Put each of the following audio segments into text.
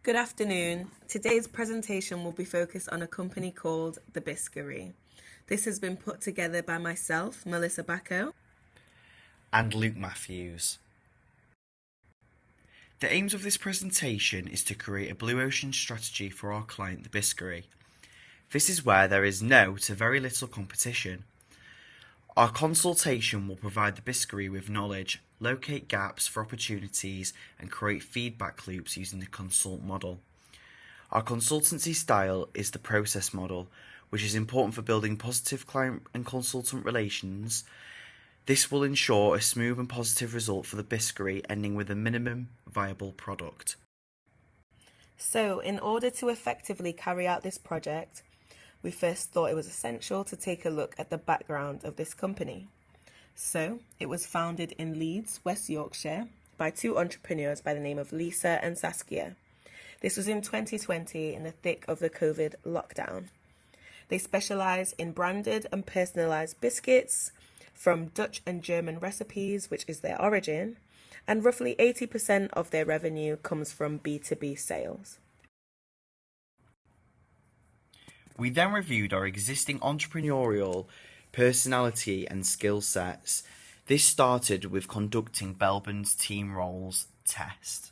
Good afternoon. Today's presentation will be focused on a company called the Biskery. This has been put together by myself, Melissa Bako, and Luke Mathews. The aims of this presentation is to create a blue ocean strategy for our client, the Biskery. This is where there is no to very little competition. Our consultation will provide the Biskery with knowledge, locate gaps for opportunities, and create feedback loops using the consult model. Our consultancy style is the process model, which is important for building positive client and consultant relations. This will ensure a smooth and positive result for the Biskery, ending with a minimum viable product. So, in order to effectively carry out this project, we first thought it was essential to take a look at the background of this company. So, it was founded in Leeds, West Yorkshire, by two entrepreneurs by the name of Lisa and Saskia. This was in 2020 in the thick of the COVID lockdown. They specialise in branded and personalised biscuits from Dutch and German recipes, which is their origin, and roughly 80% of their revenue comes from B2B sales. We then reviewed our existing entrepreneurial personality and skill sets. This started with conducting Belbin's team roles test.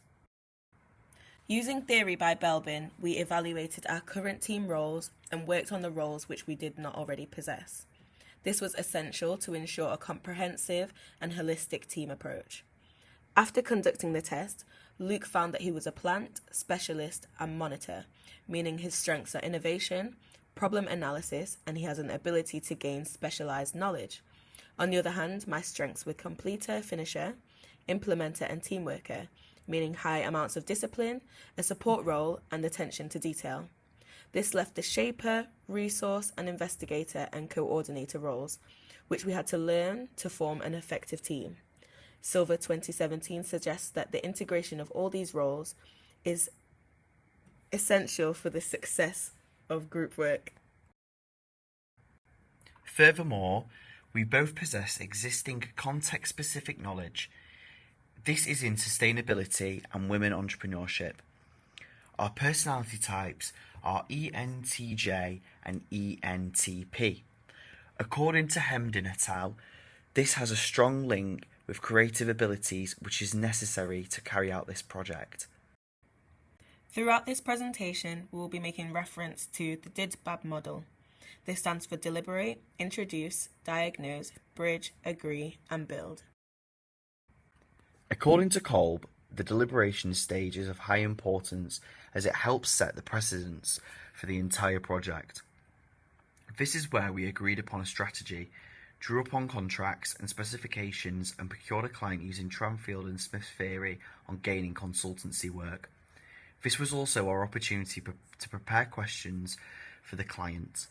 Using theory by Belbin, we evaluated our current team roles and worked on the roles which we did not already possess. This was essential to ensure a comprehensive and holistic team approach. After conducting the test, Luke found that he was a plant, specialist and monitor, meaning his strengths are innovation, problem analysis, and he has an ability to gain specialised knowledge. On the other hand, my strengths were completer, finisher, implementer and team worker, meaning high amounts of discipline, a support role and attention to detail. This left the shaper, resource and investigator and coordinator roles, which we had to learn to form an effective team. Silver 2017 suggests that the integration of all these roles is essential for the success of group work. Furthermore, we both possess existing context-specific knowledge. This is in sustainability and women entrepreneurship. Our personality types are ENTJ and ENTP. According to Hemden et al., this has a strong link with creative abilities which is necessary to carry out this project. Throughout this presentation, we will be making reference to the DID-BAB model. This stands for Deliberate, Introduce, Diagnose, Bridge, Agree, and Build. According to Kolb, the deliberation stage is of high importance as it helps set the precedents for the entire project. This is where we agreed upon a strategy, drew upon contracts and specifications, and procured a client using Tramfield and Smith theory on gaining consultancy work. This was also our opportunity to prepare questions for the client.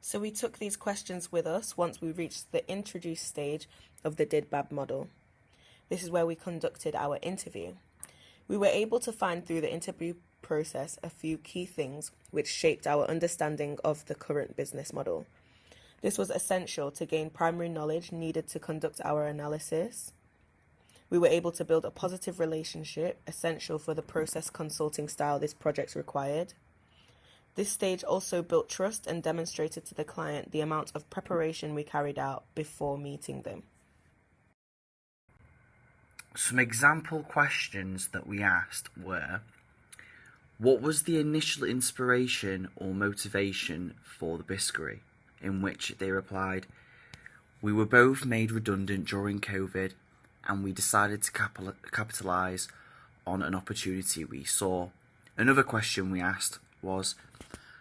So we took these questions with us once we reached the introduce stage of the DID-BAB model. This is where we conducted our interview. We were able to find through the interview process a few key things which shaped our understanding of the current business model. This was essential to gain primary knowledge needed to conduct our analysis. We were able to build a positive relationship, essential for the process consulting style this project required. This stage also built trust and demonstrated to the client the amount of preparation we carried out before meeting them. Some example questions that we asked were, what was the initial inspiration or motivation for the Biskery? In which they replied, we were both made redundant during COVID and we decided to capitalise on an opportunity we saw. Another question we asked was,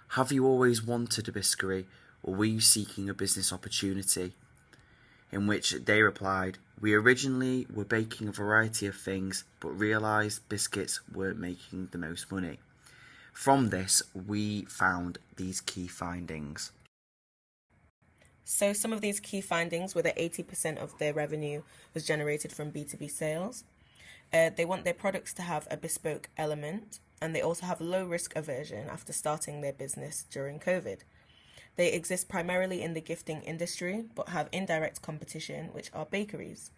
have you always wanted a Biskery or were you seeking a business opportunity? In which they replied, we originally were baking a variety of things but realised biscuits weren't making the most money. From this, we found these key findings. So some of these key findings were that 80% of their revenue was generated from B2B sales. They want their products to have a bespoke element, and they also have low risk aversion after starting their business during COVID. They exist primarily in the gifting industry, but have indirect competition, which are bakeries.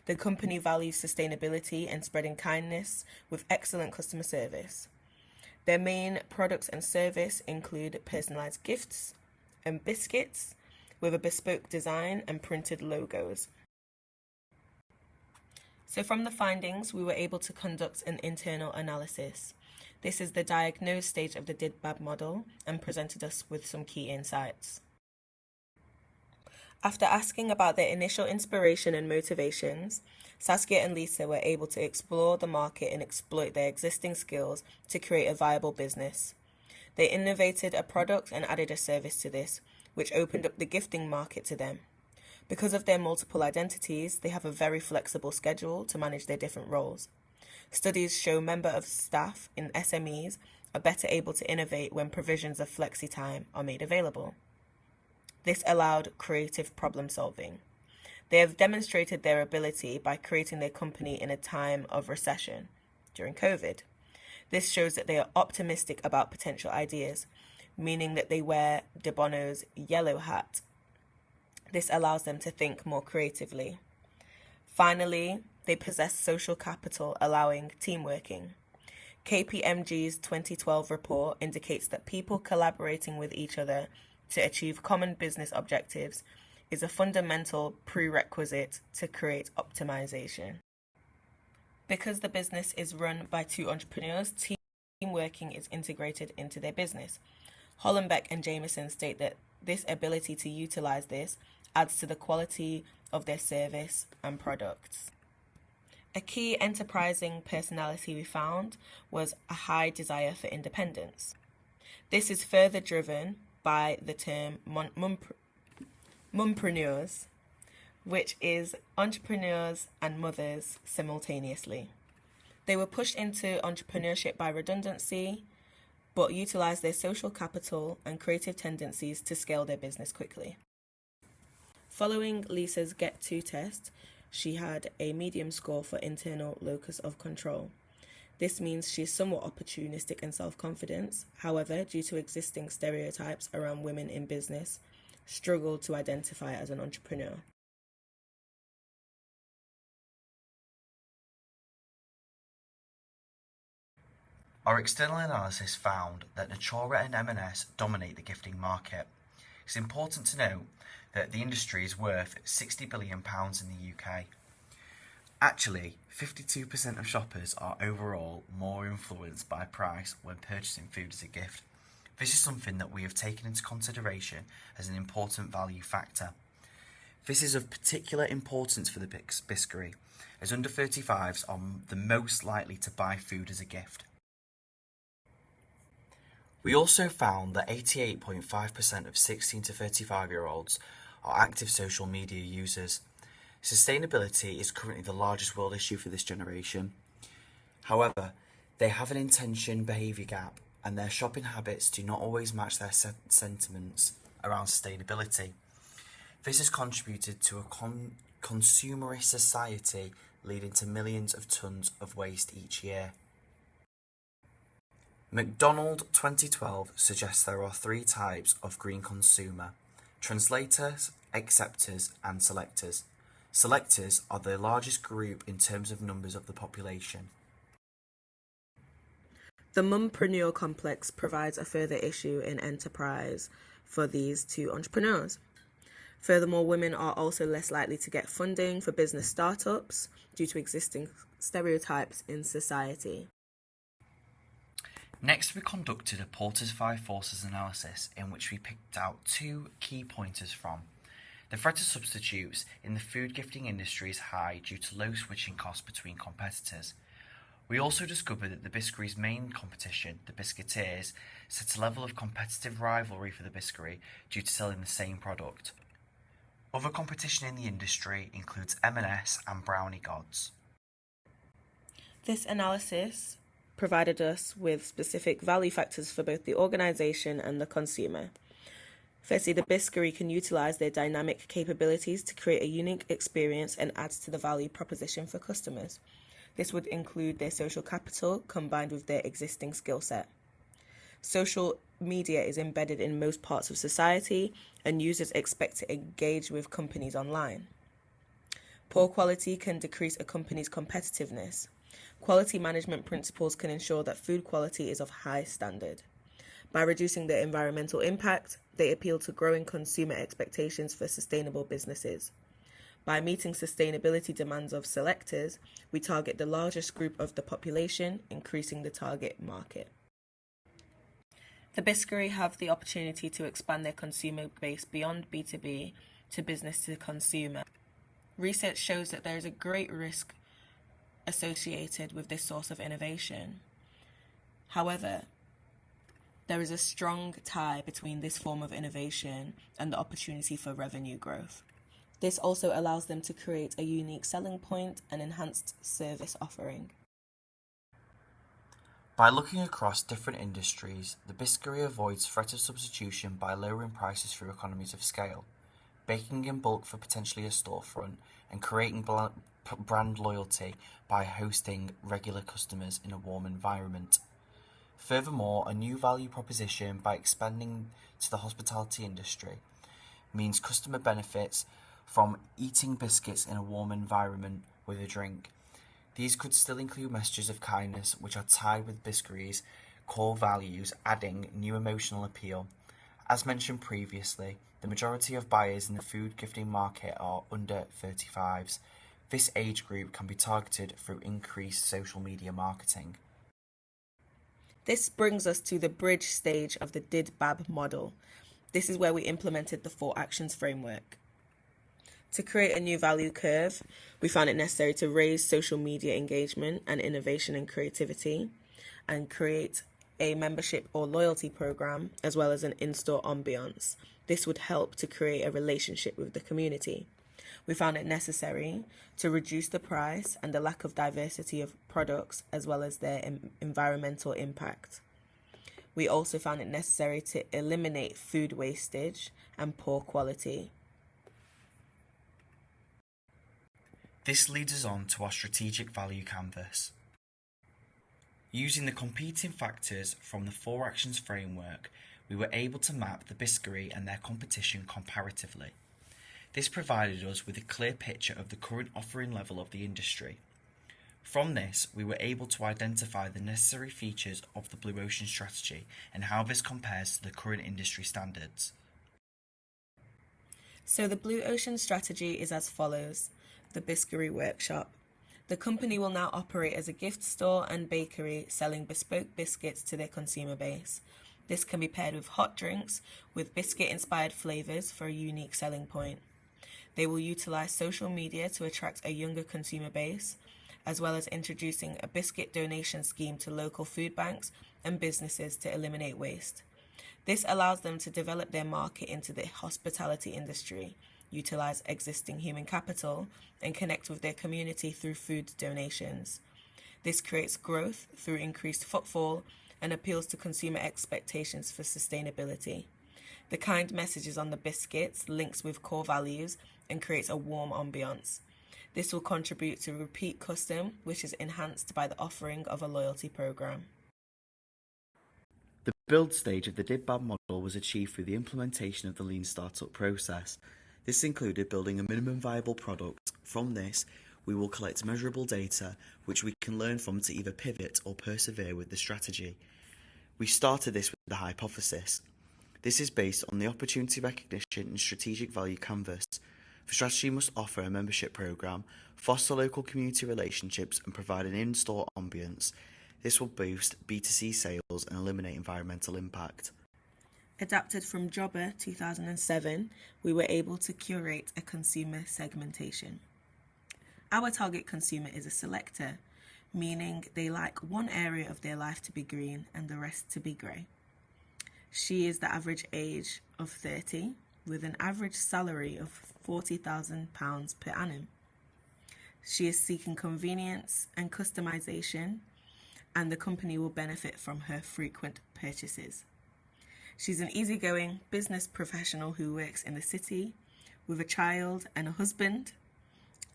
The company values sustainability and spreading kindness with excellent customer service. Their main products and service include personalized gifts and biscuits with a bespoke design and printed logos. So from the findings, we were able to conduct an internal analysis. This is the diagnose stage of the DIDBAB model and presented us with some key insights. After asking about their initial inspiration and motivations, Saskia and Lisa were able to explore the market and exploit their existing skills to create a viable business. They innovated a product and added a service to this, which opened up the gifting market to them. Because of their multiple identities, they have a very flexible schedule to manage their different roles. Studies show members of staff in SMEs are better able to innovate when provisions of flexi time are made available. This allowed creative problem solving. They have demonstrated their ability by creating their company in a time of recession during COVID. This shows that they are optimistic about potential ideas, meaning that they wear De Bono's yellow hat. This allows them to think more creatively. Finally, they possess social capital, allowing team working. KPMG's 2012 report indicates that people collaborating with each other to achieve common business objectives is a fundamental prerequisite to create optimization. Because the business is run by two entrepreneurs, team working is integrated into their business. Hollenbeck and Jameson state that this ability to utilize this adds to the quality of their service and products. A key enterprising personality we found was a high desire for independence. This is further driven by the term mumpreneurs, which is entrepreneurs and mothers simultaneously. They were pushed into entrepreneurship by redundancy, but utilized their social capital and creative tendencies to scale their business quickly. Following Lisa's Get2 test, she had a medium score for internal locus of control. This means she's somewhat opportunistic and self-confident. However, due to existing stereotypes around women in business, struggled to identify as an entrepreneur. Our external analysis found that Natura and M&S dominate the gifting market. It's important to note that the industry is worth £60 billion in the UK. Actually, 52% of shoppers are overall more influenced by price when purchasing food as a gift. This is something that we have taken into consideration as an important value factor. This is of particular importance for the Biskery, as under 35s are the most likely to buy food as a gift. We also found that 88.5% of 16 to 35-year-olds are active social media users. Sustainability is currently the largest world issue for this generation. However, they have an intention behaviour gap, and their shopping habits do not always match their sentiments around sustainability. This has contributed to a consumerist society, leading to millions of tonnes of waste each year. McDonald 2012 suggests there are three types of green consumer: translators, acceptors and selectors. Selectors are the largest group in terms of numbers of the population. The mumpreneur complex provides a further issue in enterprise for these two entrepreneurs. Furthermore, women are also less likely to get funding for business startups due to existing stereotypes in society. Next, we conducted a Porter's 5 forces analysis in which we picked out two key pointers from. The threat of substitutes in the food gifting industry is high due to low switching costs between competitors. We also discovered that the Biskery's main competition, the Bisketeers, set a level of competitive rivalry for the Biskery due to selling the same product. Other competition in the industry includes M&S and Brownie Gods. This analysis provided us with specific value factors for both the organisation and the consumer. Firstly, the Biskery can utilise their dynamic capabilities to create a unique experience and adds to the value proposition for customers. This would include their social capital combined with their existing skill set. Social media is embedded in most parts of society, and users expect to engage with companies online. Poor quality can decrease a company's competitiveness. Quality management principles can ensure that food quality is of high standard. By reducing their environmental impact, they appeal to growing consumer expectations for sustainable businesses. By meeting sustainability demands of selectors, we target the largest group of the population, increasing the target market. The Biskery have the opportunity to expand their consumer base beyond B2B to business to consumer. Research shows that there is a great risk associated with this source of innovation. However, there is a strong tie between this form of innovation and the opportunity for revenue growth. This also allows them to create a unique selling point and enhanced service offering. By looking across different industries, the Biskery avoids threat of substitution by lowering prices through economies of scale, baking in bulk for potentially a storefront, and creating brand loyalty by hosting regular customers in a warm environment. Furthermore, a new value proposition by expanding to the hospitality industry means customer benefits from eating biscuits in a warm environment with a drink. These could still include messages of kindness which are tied with Biskery's core values, adding new emotional appeal. As mentioned previously, the majority of buyers in the food gifting market are under 35s. This age group can be targeted through increased social media marketing. This brings us to the bridge stage of the DID-BAB model. This is where we implemented the 4 actions framework. To create a new value curve, we found it necessary to raise social media engagement and innovation and creativity, and create a membership or loyalty program, as well as an in-store ambiance. This would help to create a relationship with the community. We found it necessary to reduce the price and the lack of diversity of products, as well as their environmental impact. We also found it necessary to eliminate food wastage and poor quality. This leads us on to our strategic value canvas. Using the competing factors from the 4 actions framework, we were able to map the Biskery and their competition comparatively. This provided us with a clear picture of the current offering level of the industry. From this, we were able to identify the necessary features of the Blue Ocean strategy and how this compares to the current industry standards. So the Blue Ocean strategy is as follows. The Biskery Workshop. The company will now operate as a gift store and bakery, selling bespoke biscuits to their consumer base. This can be paired with hot drinks with biscuit-inspired flavours for a unique selling point. They will utilise social media to attract a younger consumer base, as well as introducing a biscuit donation scheme to local food banks and businesses to eliminate waste. This allows them to develop their market into the hospitality industry, utilise existing human capital, and connect with their community through food donations. This creates growth through increased footfall and appeals to consumer expectations for sustainability. The kind messages on the biscuits links with core values and creates a warm ambiance. This will contribute to repeat custom, which is enhanced by the offering of a loyalty program. The build stage of the DID-BAB model was achieved through the implementation of the lean startup process. This included building a minimum viable product. From this, we will collect measurable data which we can learn from to either pivot or persevere with the strategy. We started this with the hypothesis. This is based on the opportunity recognition and strategic value canvas. The strategy must offer a membership program, foster local community relationships, and provide an in-store ambience. This will boost B2C sales and eliminate environmental impact. Adapted from Jobber 2007, we were able to curate a consumer segmentation. Our target consumer is a selector, meaning they like one area of their life to be green and the rest to be grey. She is the average age of 30, with an average salary of £40,000 per annum. She is seeking convenience and customization, and the company will benefit from her frequent purchases. She's an easygoing business professional who works in the city with a child and a husband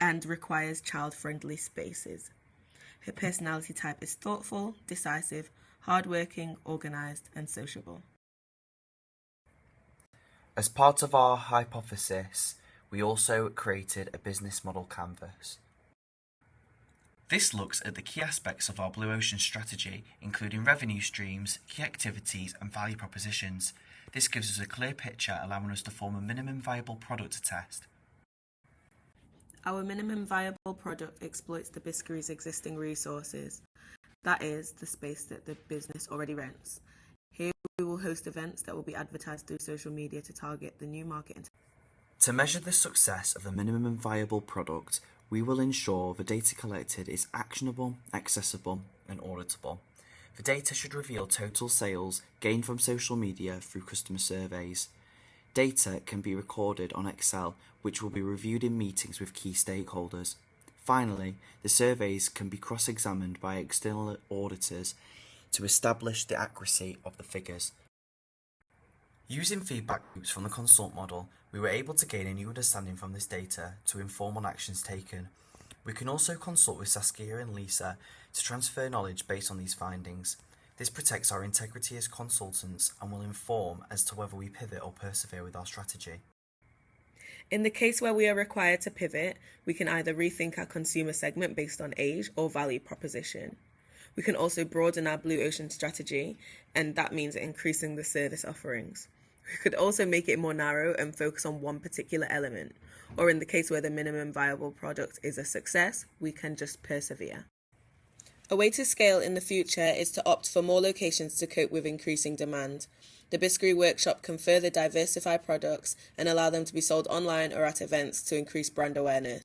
and requires child-friendly spaces. Her personality type is thoughtful, decisive, hardworking, organised and sociable. As part of our hypothesis, We also created a business model canvas. This looks at the key aspects of our Blue Ocean strategy, including revenue streams, key activities and value propositions. This gives us a clear picture, allowing us to form a minimum viable product to test. Our minimum viable product exploits the Biskery's existing resources, that is, the space that the business already rents. Here we will host events that will be advertised through social media to target the new market. To measure the success of the minimum viable product, we will ensure the data collected is actionable, accessible and auditable. The data should reveal total sales gained from social media through customer surveys. Data can be recorded on Excel, which will be reviewed in meetings with key stakeholders. Finally, the surveys can be cross-examined by external auditors to establish the accuracy of the figures. Using feedback loops from the consult model, we were able to gain a new understanding from this data to inform on actions taken. We can also consult with Saskia and Lisa to transfer knowledge based on these findings. This protects our integrity as consultants and will inform as to whether we pivot or persevere with our strategy. In the case where we are required to pivot, we can either rethink our consumer segment based on age or value proposition. We can also broaden our Blue Ocean strategy, and that means increasing the service offerings. We could also make it more narrow and focus on one particular element, or in the case where the minimum viable product is a success, we can just persevere. A way to scale in the future is to opt for more locations to cope with increasing demand. The Biskery workshop can further diversify products and allow them to be sold online or at events to increase brand awareness.